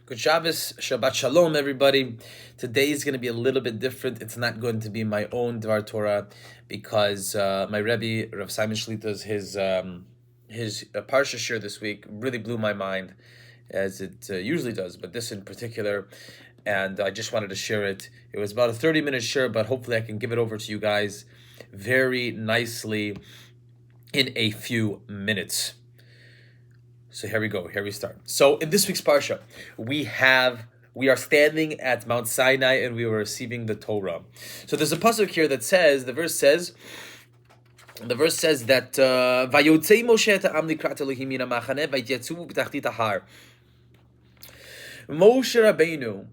Good Shabbos, Shabbat Shalom, everybody. Today is going to be a little bit different. It's not going to be my own Dvar Torah because my Rebbe, Rav Simon Shlita's, his Parsha share this week really blew my mind, as it usually does, but this in particular, and I just wanted to share it. It was about a 30-minute share, but hopefully I can give it over to you guys very nicely in a few minutes. So here we go. Here we start. So in this week's parsha, we are standing at Mount Sinai and we are receiving the Torah. So there's a pasuk here that says, the verse says that Vayotzei Moshe et ha'am likrat Elohim min ha'machaneh vayetzu b'tachtit ha'har. Moshe Rabbeinu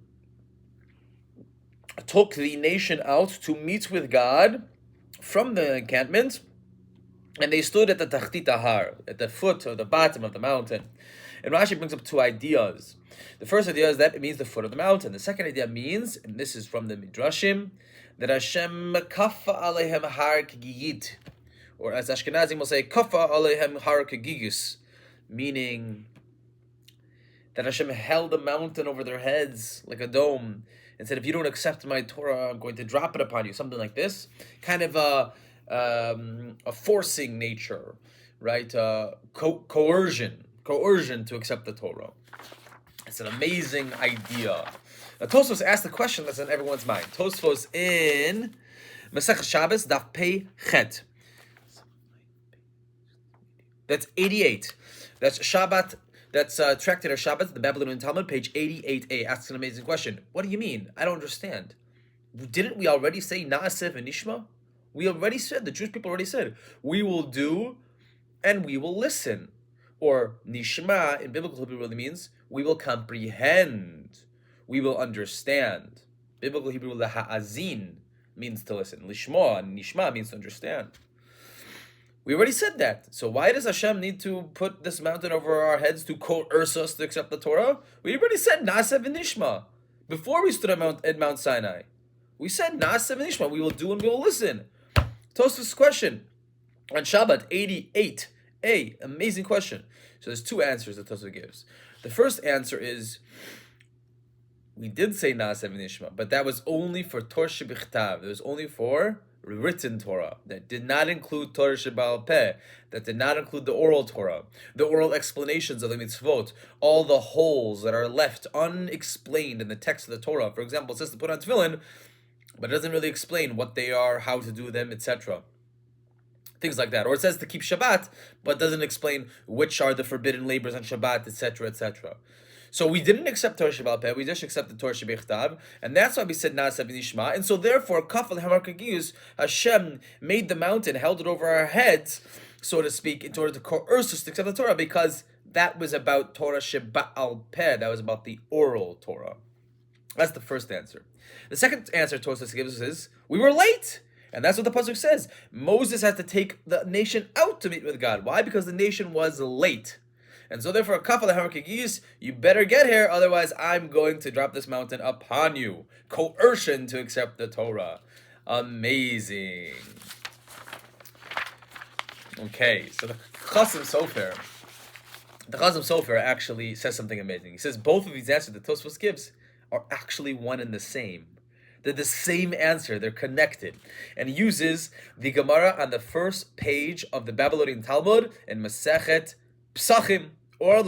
took the nation out to meet with God from the encampment. And they stood at the Tachtit Har, at the foot or the bottom of the mountain. And Rashi brings up two ideas. The first idea is that it means the foot of the mountain. The second idea means, and this is from the Midrashim, that Hashem kafa alehem har kegiyit, or as Ashkenazim will say, kafa alehem har kegiyus, meaning that Hashem held the mountain over their heads like a dome and said, if you don't accept my Torah, I'm going to drop it upon you. Something like this. Kind of a forcing nature, right? Coercion to accept the Torah. It's an amazing idea. Now, Tosfos asked the question that's on everyone's mind. Tosfos in Masech Shabbos, Daf Pei Chet. That's 88. That's Shabbat. That's Tractate of Shabbat, the Babylonian Talmud, page 88a. Asks an amazing question. What do you mean? I don't understand. Didn't we already say Naaseh v'Nishma? We already said, the Jewish people already said, we will do and we will listen. Or Nishma in biblical Hebrew really means we will comprehend, we will understand. Biblical Hebrew laha'azin means to listen. Lishma and Nishma means to understand. We already said that. So why does Hashem need to put this mountain over our heads to coerce us to accept the Torah? We already said Naaseh v'Nishma before we stood at Mount Sinai. We said Naaseh v'Nishma, we will do and we will listen. Tosfos' question on Shabbat 88a, amazing question. So there's two answers that Tosfos gives. The first answer is, we did say Naaseh v'Nishma, but that was only for Torah shebichtav. It was only for written Torah. That did not include Torah sheba'al peh. That did not include the oral Torah, the oral explanations of the mitzvot, all the holes that are left unexplained in the text of the Torah. For example, it says to put on tefillin, but it doesn't really explain what they are, how to do them, etc. Things like that. Or it says to keep Shabbat, but doesn't explain which are the forbidden labors on Shabbat, etc., etc. So we didn't accept Torah Sheba'al Peh, we just accepted Torah Shebichtav, and that's why we said Naaseh v'Nishma. And so therefore, Kafal Hamar Kagiyus, Hashem made the mountain, held it over our heads, so to speak, in order to coerce us to accept the Torah, because that was about Torah Sheba'al Peh, that was about the oral Torah. That's the first answer. The second answer Tosfos gives us is, we were late. And that's what the pasuk says. Moses had to take the nation out to meet with God. Why? Because the nation was late. And so therefore, kafal hamarkigis, you better get here, otherwise I'm going to drop this mountain upon you. Coercion to accept the Torah. Amazing. Okay, so the Chasam Sofer actually says something amazing. He says both of these answers that Tosfos gives are actually one and the same. They're the same answer. They're connected. And he uses the Gemara on the first page of the Babylonian Talmud in Masechet Psachim. So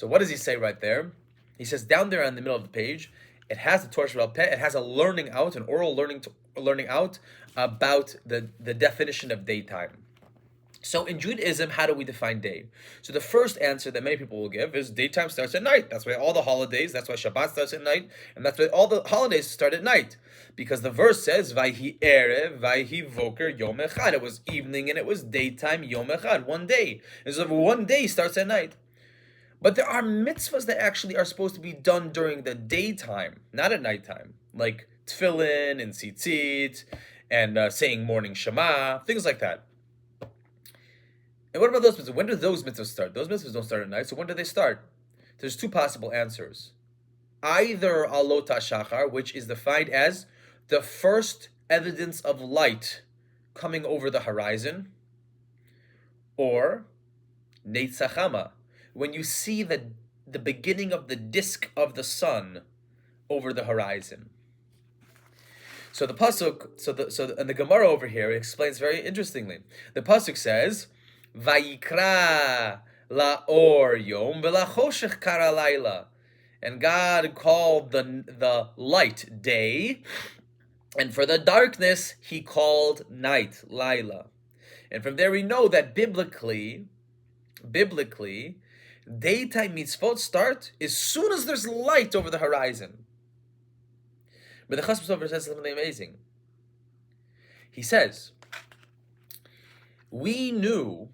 what does he say right there? He says down there in the middle of the page, it has the Torah Sheba'al Peh, it has a learning out, an oral learning out about the definition of daytime. So in Judaism, how do we define day? So the first answer that many people will give is daytime starts at night. That's why all the holidays, that's why Shabbat starts at night, and that's why all the holidays start at night. Because the verse says, Vayhi erev, Vayhi voker, Yom Echad. It was evening and it was daytime, Yom Echad, one day. And so one day starts at night. But there are mitzvahs that actually are supposed to be done during the daytime, not at nighttime. Like tefillin and tzitzit, and saying morning Shema, things like that. And what about those mitzvahs? When do those mitzvahs start? Those mitzvahs don't start at night, so when do they start? There's two possible answers. Either alot hashachar, which is defined as the first evidence of light coming over the horizon, or Neitzachama, when you see the beginning of the disk of the sun over the horizon. So the pasuk, and the Gemara over here explains very interestingly. The pasuk says, "Vayikra laor yom v'lachoshech kara laila," and God called the light day, and for the darkness He called night, laila. And from there we know that biblically, daytime mitzvot start as soon as there's light over the horizon. But the Chasam Sofer says something amazing. He says, we knew,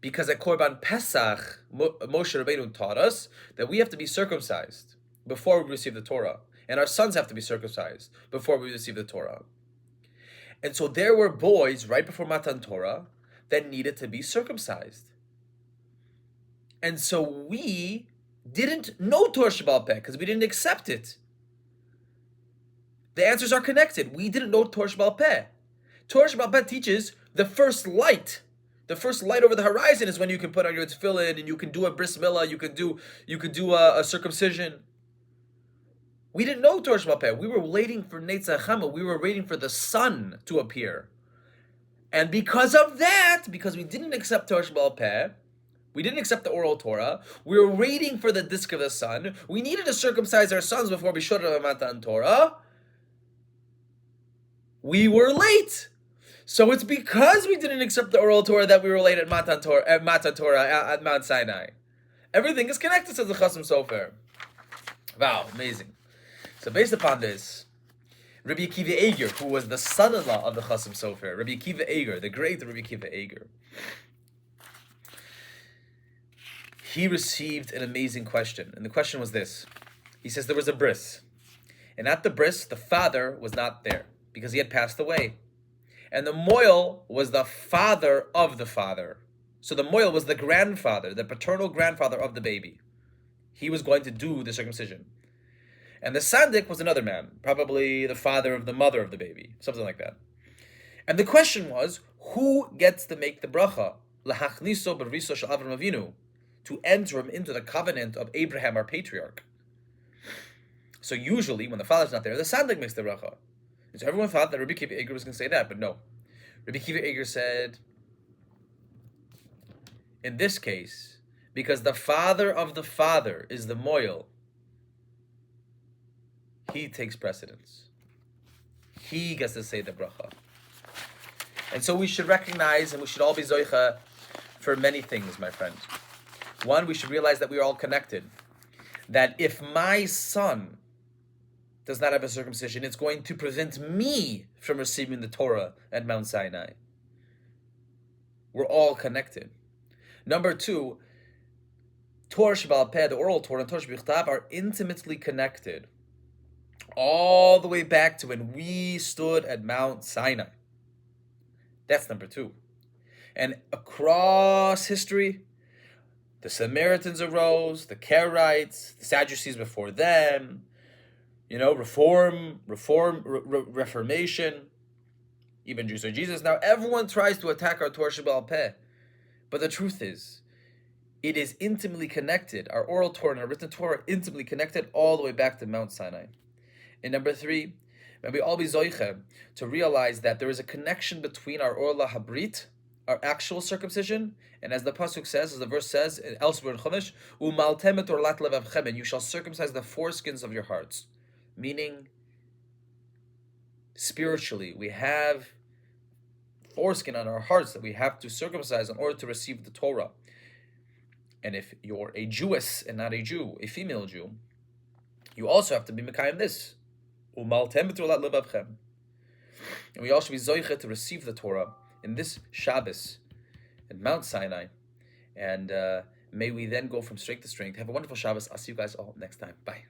because at Korban Pesach, Moshe Rabbeinu taught us that we have to be circumcised before we receive the Torah. And our sons have to be circumcised before we receive the Torah. And so there were boys right before Matan Torah that needed to be circumcised. And so we didn't know Torah Sheba'al Peh because we didn't accept it. The answers are connected. We didn't know Torah Sheba'al Peh. Torah Sheba'al Peh teaches the first light. The first light over the horizon is when you can put on your tefillin and you can do a bris milah, you can do a circumcision. We didn't know Torah Sheba'al Peh. We were waiting for Neitzachama. We were waiting for the sun to appear. And because of that, because we didn't accept Torah Sheba'al Peh, we didn't accept the oral Torah, we were waiting for the disk of the sun, we needed to circumcise our sons before we should have Matan Torah, we were late. So it's because we didn't accept the oral Torah that we were late at Matan Torah, at Mount Sinai. Everything is connected, says the Chasam Sofer. Wow, amazing. So based upon this, Rabbi Akiva Eiger, who was the son-in-law of the Chasam Sofer, Rabbi Akiva Eiger, the great Rabbi Akiva Eiger, he received an amazing question. And the question was this. He says there was a bris. And at the bris, the father was not there because he had passed away. And the moil was the father of the father. So the moil was the grandfather, the paternal grandfather of the baby. He was going to do the circumcision. And the sandik was another man, probably the father of the mother of the baby, something like that. And the question was, who gets to make the bracha? Lahachniso b'riso shel Avram Avinu, to enter him into the covenant of Abraham, our patriarch. So usually, when the father's not there, the sandik makes the bracha. And so everyone thought that Rabbi Akiva Eiger was going to say that, but no. Rabbi Akiva Eiger said, in this case, because the father of the father is the moil, he takes precedence. He gets to say the bracha. And so we should recognize, and we should all be zoicha for many things, my friend. One, we should realize that we are all connected. That if my son does not have a circumcision, it's going to prevent me from receiving the Torah at Mount Sinai. We're all connected. Number two, Torah Sheba'al Peh, the oral Torah, and Torah Sheba'al are intimately connected all the way back to when we stood at Mount Sinai. That's number two. And across history, the Samaritans arose, the Karaites, the Sadducees before them, Reformation, even Jews or Jesus. Now everyone tries to attack our Torah Sheba'al Peh. But the truth is, it is intimately connected. Our oral Torah and our written Torah are intimately connected all the way back to Mount Sinai. And number three, may we all be zoiche to realize that there is a connection between our orla habrit, our actual circumcision, and as the pasuk says, as the verse says elsewhere in Chumash, umaltem et orlat levavchem, and you shall circumcise the foreskins of your hearts. Meaning, spiritually, we have foreskin on our hearts that we have to circumcise in order to receive the Torah. And if you're a Jewess and not a Jew, a female Jew, you also have to be mekayim this. Umaltem et orlat levavchem. And we all should be zoiche to receive the Torah in this Shabbos at Mount Sinai. And may we then go from strength to strength. Have a wonderful Shabbos. I'll see you guys all next time. Bye.